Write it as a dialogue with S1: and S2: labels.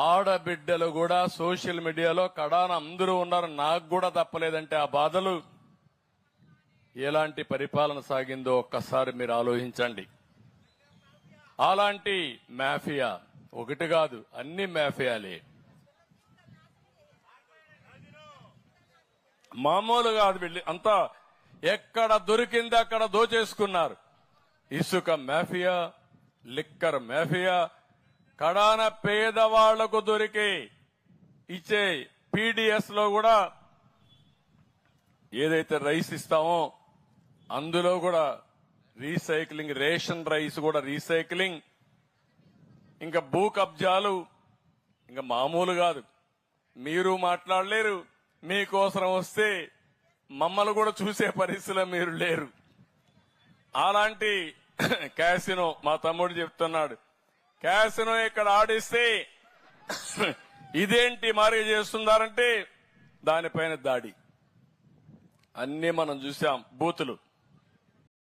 S1: ఆడబిడ్డలు కూడా సోషల్ మీడియాలో కడాన అందరూ ఉన్నారు, నాకు కూడా తప్పలేదంటే ఆ బాధలు ఎలాంటి పరిపాలన సాగిందో ఒక్కసారి మీరు ఆలోచించండి. అలాంటి మాఫియా ఒకటి కాదు, అన్ని మాఫియాలే. మామూలు కాదు, వీళ్ళు అంతా ఎక్కడ దొరికింది అక్కడ దోచేసుకున్నారు. ఇసుక మాఫియా, లిక్కర్ మాఫియా, కడాన పేదవాళ్లకు దొరికే ఇచ్చే పీడీఎస్ లో కూడా ఏదైతే రైస్ ఇస్తామో అందులో కూడా రీసైక్లింగ్, రేషన్ రైస్ కూడా రీసైక్లింగ్, ఇంకా భూ కబ్జాలు ఇంకా మామూలు కాదు. మీరు మాట్లాడలేరు, మీకోసం వస్తే మమ్మల్ని కూడా చూసే పరిస్థితిలో మీరు లేరు. అలాంటి క్యాసినో మా తమ్ముడు చెప్తున్నాడు, క్యాసినో ఇక్కడ ఆడిస్తే ఇదేంటి మరి చేస్తున్నారంటే దానిపైన దాడి అన్ని మనం చూసాం. బూతులు